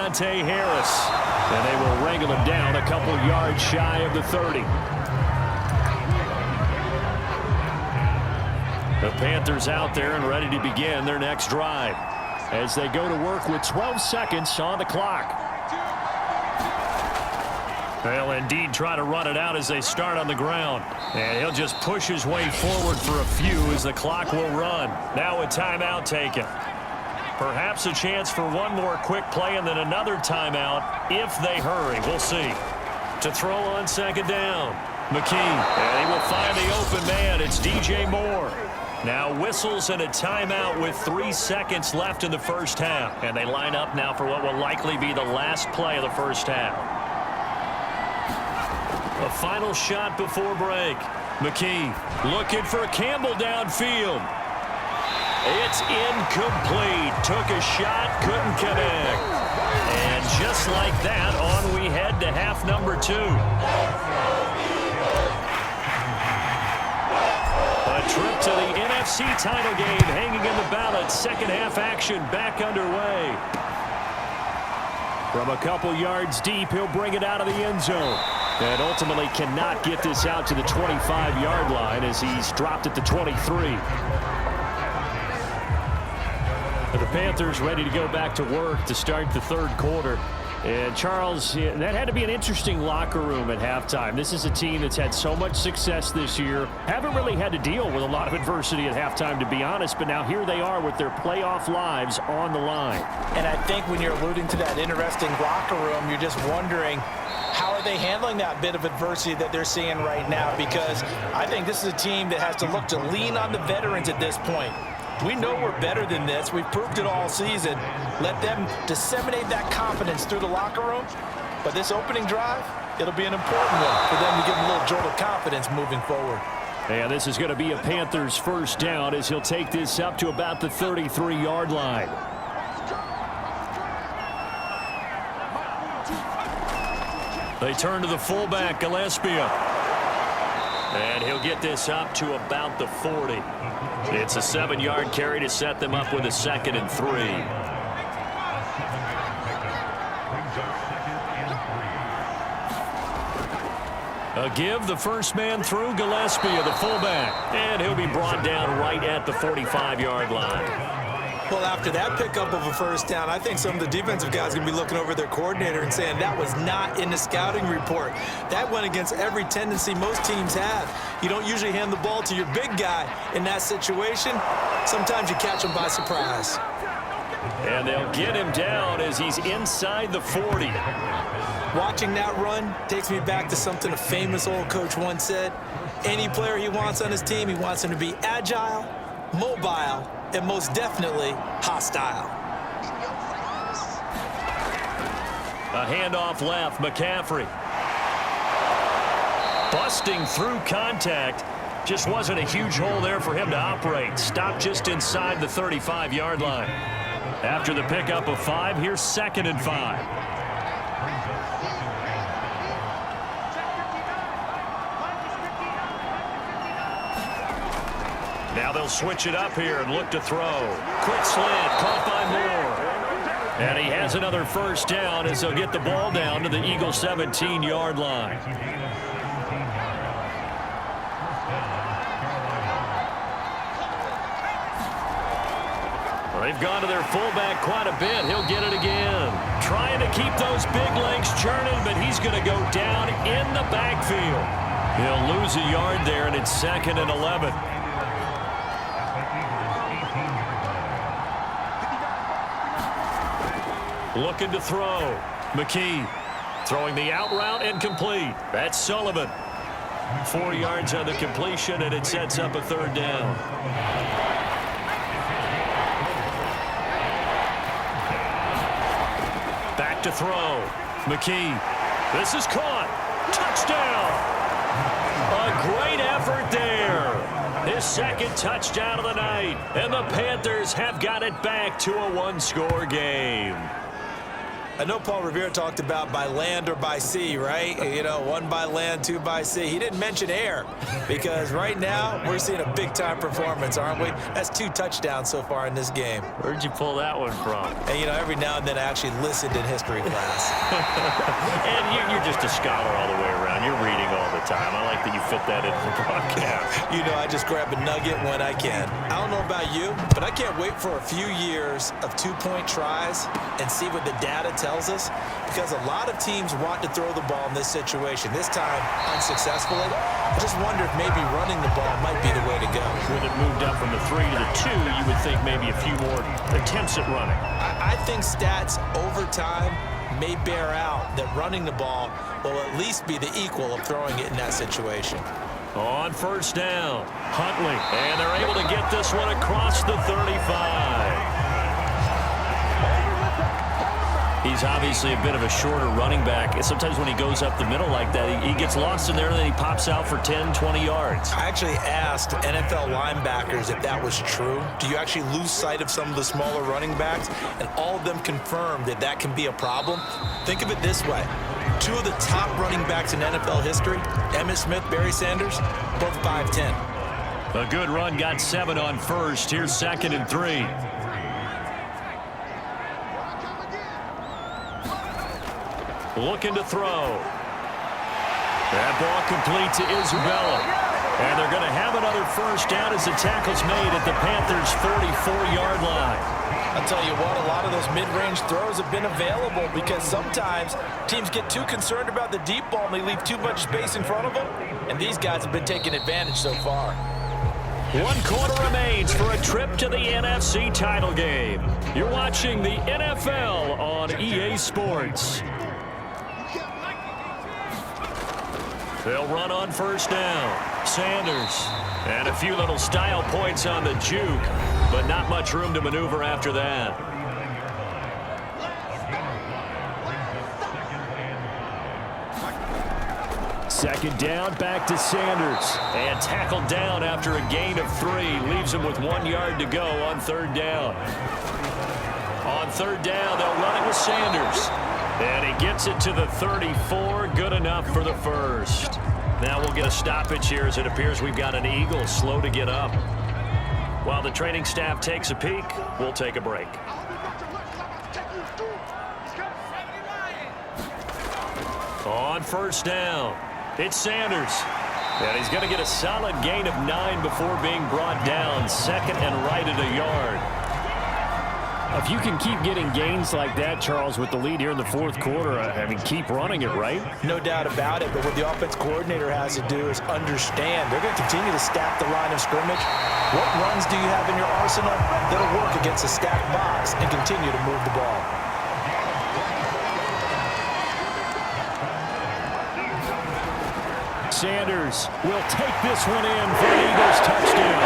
Deontay Harris. And they will wrangle him down a couple yards shy of the 30. The Panthers out there and ready to begin their next drive as they go to work with 12 seconds on the clock. They'll indeed try to run it out as they start on the ground. And he'll just push his way forward for a few as the clock will run. Now a timeout taken. Perhaps a chance for one more quick play and then another timeout if they hurry. We'll see. To throw on second down. McKee. And he will find the open man. It's DJ Moore. Now whistles and a timeout with 3 seconds left in the first half. And they line up now for what will likely be the last play of the first half. A final shot before break. McKee looking for Campbell downfield. It's incomplete. Took a shot, couldn't connect. And just like that, on we head to half number 2. A trip to the NFC title game hanging in the balance. Second half action back underway. From a couple yards deep, he'll bring it out of the end zone. And ultimately cannot get this out to the 25-yard line as he's dropped at the 23. The Panthers ready to go back to work to start the third quarter. And Charles, that had to be an interesting locker room at halftime. This is a team that's had so much success this year. Haven't really had to deal with a lot of adversity at halftime, to be honest. But now here they are with their playoff lives on the line. And I think when you're alluding to that interesting locker room, you're just wondering, how are they handling that bit of adversity that they're seeing right now? Because I think this is a team that has to look to lean on the veterans at this point. We know we're better than this. We've proved it all season. Let them disseminate that confidence through the locker room. But this opening drive, it'll be an important one for them to give them a little jolt of confidence moving forward. And this is going to be a Panthers first down as he'll take this up to about the 33-yard line. They turn to the fullback, Gillespie. And he'll get this up to about the 40. It's a 7-yard carry to set them up with a 2nd and 3. A give, the first man through, Gillespie, the fullback. And he'll be brought down right at the 45-yard line. Well, after that pickup of a first down, I think some of the defensive guys are going to be looking over their coordinator and saying that was not in the scouting report. That went against every tendency most teams have. You don't usually hand the ball to your big guy in that situation. Sometimes you catch him by surprise. And they'll get him down as he's inside the 40. Watching that run takes me back to something a famous old coach once said. Any player he wants on his team, he wants him to be agile, mobile, and most definitely hostile. A handoff left, McCaffrey. Busting through contact. Just wasn't a huge hole there for him to operate. Stopped just inside the 35-yard line. After the pickup of 5, here's 2nd and 5. Now they'll switch it up here and look to throw. Quick slant, caught by Moore. And he has another first down as they'll get the ball down to the Eagles' 17-yard line. Well, they've gone to their fullback quite a bit. He'll get it again. Trying to keep those big legs churning, but he's going to go down in the backfield. He'll lose a yard there, and it's 2nd and 11. Looking to throw. McKee throwing the out route and complete. That's Sullivan. 4 yards on the completion, and it sets up a 3rd down. Back to throw. McKee. This is caught. Touchdown. A great effort there. His 2nd touchdown of the night. And the Panthers have got it back to a 1-score game. I know Paul Revere talked about by land or by sea, right? You know, one by land, two by sea. He didn't mention air because right now we're seeing a big-time performance, aren't we? That's 2 touchdowns so far in this game. Where'd you pull that one from? And, you know, every now and then I actually listened in history class. And you're just a scholar all the way around. You're reading all the time. I like that you fit that into the broadcast. You know, I just grab a nugget when I can. I don't know about you, but I can't wait for a few years of 2-point tries and see what the data tells us, because a lot of teams want to throw the ball in this situation. This time, unsuccessfully. I just wonder if maybe running the ball might be the way to go. With it moved up from the 3 to the 2, you would think maybe a few more attempts at running. I think stats over time may bear out that running the ball will at least be the equal of throwing it in that situation. On first down, Huntley, and they're able to get this one across the 35. He's obviously a bit of a shorter running back. Sometimes when he goes up the middle like that, he gets lost in there, and then he pops out for 10, 20 yards. I actually asked NFL linebackers if that was true. Do you actually lose sight of some of the smaller running backs? And all of them confirmed that that can be a problem. Think of it this way. 2 of the top running backs in NFL history, Emmitt Smith, Barry Sanders, both 5'10". A good run, got 7 on first. Here's 2nd and 3. Looking to throw. That ball complete to Isabella. And they're going to have another first down as the tackle's made at the Panthers' 44-yard line. I'll tell you what, a lot of those mid-range throws have been available because sometimes teams get too concerned about the deep ball and they leave too much space in front of them. And these guys have been taking advantage so far. 1 quarter remains for a trip to the NFC title game. You're watching the NFL on EA Sports. They'll run on first down. Sanders. And a few little style points on the juke, but not much room to maneuver after that. Second down, back to Sanders. And tackled down after a gain of 3. Leaves him with 1 yard to go on third down. On third down, they'll run it with Sanders. And he gets it to the 34. Good enough for the first. Now we'll get a stoppage here as it appears we've got an Eagle slow to get up. While the training staff takes a peek, we'll take a break. On first down, it's Sanders. And he's going to get a solid gain of 9 before being brought down. 2nd and right at a yard. If you can keep getting gains like that, Charles, with the lead here in the 4th quarter, I mean, keep running it, right? No doubt about it, but what the offense coordinator has to do is understand they're going to continue to stack the line of scrimmage. What runs do you have in your arsenal that'll work against a stacked box and continue to move the ball? Sanders will take this one in for an Eagles touchdown.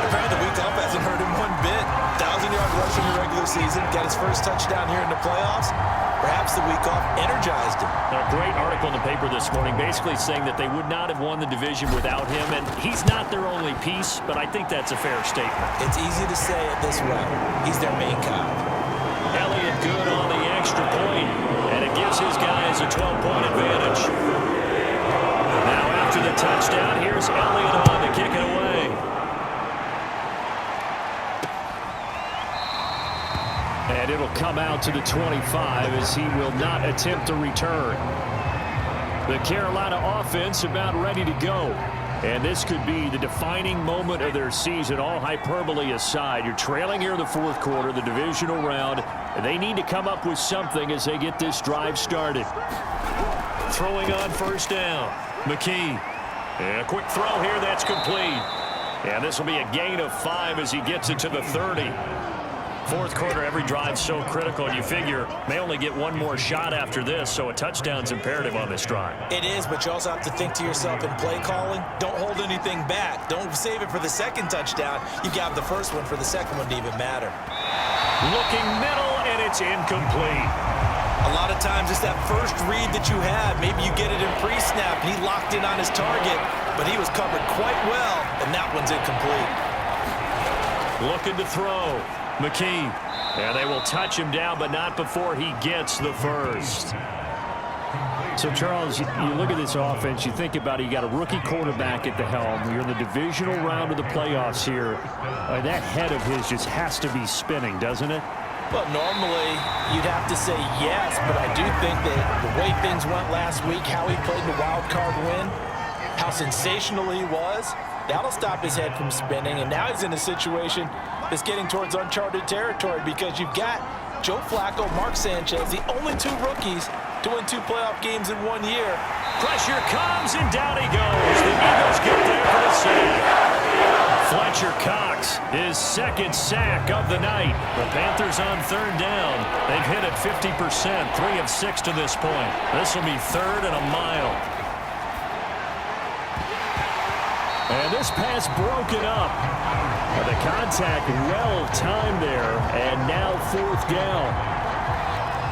Apparently the week off hasn't hurt him one bit. 1,000-yard rush in the regular season. Got his first touchdown here in the playoffs. Perhaps the week off energized him. A great article in the paper this morning basically saying that they would not have won the division without him. And he's not their only piece, but I think that's a fair statement. It's easy to say it this way. He's their main guy. Elliott good on the extra point, and it gives his guys a 12-point advantage. Now after the touchdown, here's Elliott on to kick it away. And it'll come out to the 25 as he will not attempt to return. The Carolina offense about ready to go. And this could be the defining moment of their season, all hyperbole aside. You're trailing here in the 4th quarter, the divisional round, and they need to come up with something as they get this drive started. Throwing on first down, McKee. And a quick throw here, that's complete. And this will be a gain of 5 as he gets it to the 30. 4th quarter, every drive so critical, and you figure may only get one more shot after this, so a touchdown's imperative on this drive. It is, but you also have to think to yourself in play calling, don't hold anything back. Don't save it for the second touchdown. You got the first one for the second one to even matter. Looking middle, and it's incomplete. A lot of times it's that first read that you have. Maybe you get it in pre-snap, and he locked in on his target, but he was covered quite well, and that one's incomplete. Looking to throw. McKee. And they will touch him down, but not before he gets the first. So, Charles, you look at this offense, you think about it, you got a rookie quarterback at the helm. You're in the divisional round of the playoffs here. That head of his just has to be spinning, doesn't it? Well, normally you'd have to say yes, but I do think that the way things went last week, how he played the wild card win, how sensational he was, that'll stop his head from spinning. And now he's in a situation that's getting towards uncharted territory because you've got Joe Flacco, Mark Sanchez, the only two rookies to win 2 playoff games in 1 year. Pressure comes, and down he goes. The Eagles get there for the sack. Fletcher Cox, his second sack of the night. The Panthers on 3rd down. They've hit it 50%, 3 of 6 to this point. This will be 3rd and a mile. And this pass broken up. The contact well timed there, and now 4th down.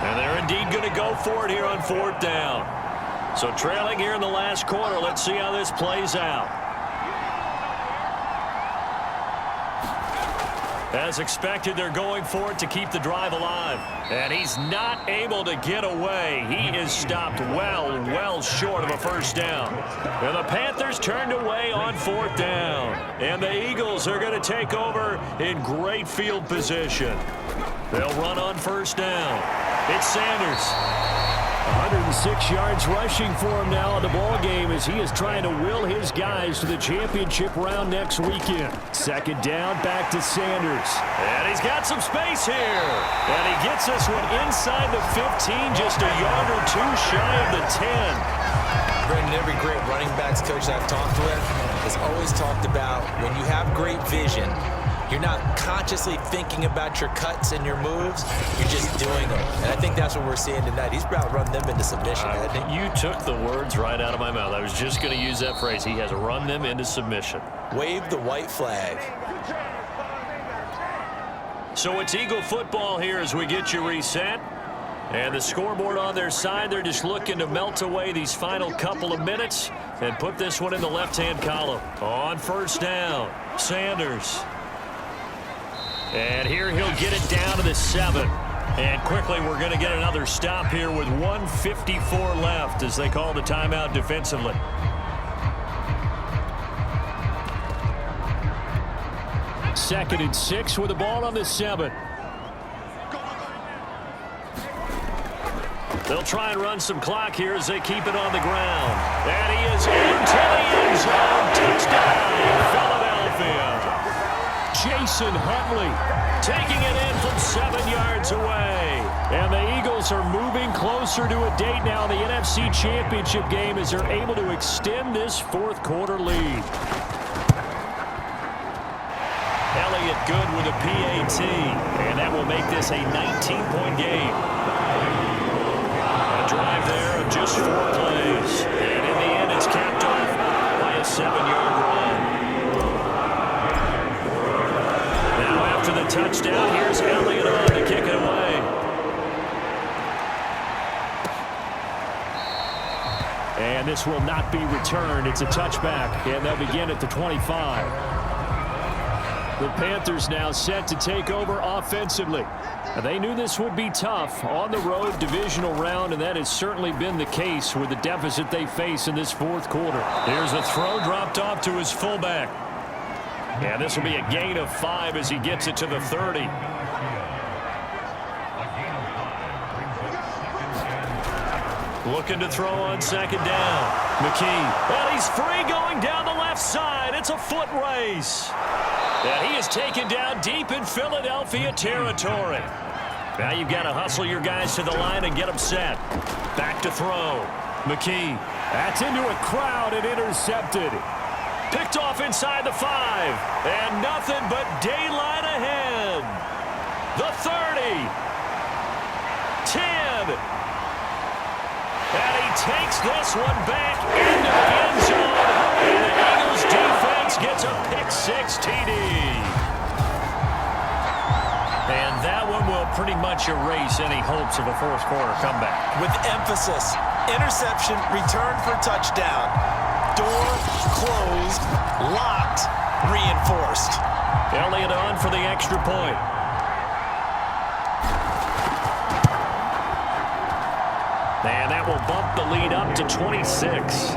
And they're indeed going to go for it here on 4th down. So trailing here in the last quarter. Let's see how this plays out. As expected, they're going for it to keep the drive alive. And he's not able to get away. He is stopped well short of a 1st down. And the Panthers turned away on 4th down. And the Eagles are going to take over in great field position. They'll run on 1st down. It's Sanders. 106 yards rushing for him now in the ball game as he is trying to will his guys to the championship round next weekend. 2nd down, back to Sanders. And he's got some space here. And he gets this one inside the 15, just a yard or 2 shy of the 10. Brandon, every great running backs coach I've talked with has always talked about when you have great vision, you're not consciously thinking about your cuts and your moves. You're just doing them. And I think that's what we're seeing tonight. He's about to run them into submission. You took the words right out of my mouth. I was just going to use that phrase. He has run them into submission. Wave the white flag. So it's Eagle football here as we get you reset. And the scoreboard on their side, they're just looking to melt away these final couple of minutes and put this one in the left-hand column. On 1st down, Sanders. And here he'll get it down to the 7. And quickly we're going to get another stop here with 1:54 left as they call the timeout defensively. Second and 6 with the ball on the 7. They'll try and run some clock here as they keep it on the ground. And he is into the end zone. Touchdown, Philadelphia. Jason Huntley taking it in from 7 yards away. And the Eagles are moving closer to a date now in the NFC Championship game as they're able to extend this 4th quarter lead. Elliott good with a PAT, and that will make this a 19-point game. A drive there of just 4 plays. And in the end, it's capped off by a 7-yard run. Now after the touchdown, here's Elliott on to kick it away. And this will not be returned. It's a touchback, and they'll begin at the 25. The Panthers now set to take over offensively. They knew this would be tough on the road divisional round, and that has certainly been the case with the deficit they face in this 4th quarter. Here's a throw dropped off to his fullback. And this will be a gain of 5 as he gets it to the 30. Looking to throw on 2nd down. McKee. And he's free going down the left side. It's a foot race. And he is taken down deep in Philadelphia territory. Now you've got to hustle your guys to the line and get them set. Back to throw. McKee. That's into a crowd and intercepted. Picked off inside the 5. And nothing but daylight ahead. The 30. 10. And he takes this one back into the end zone. And the Eagles defense gets a pick-6 TD. And that one will pretty much erase any hopes of a 4th quarter comeback. With emphasis, interception, return for touchdown. Door closed, locked, reinforced. Elliott on for the extra point. And that will bump the lead up to 26.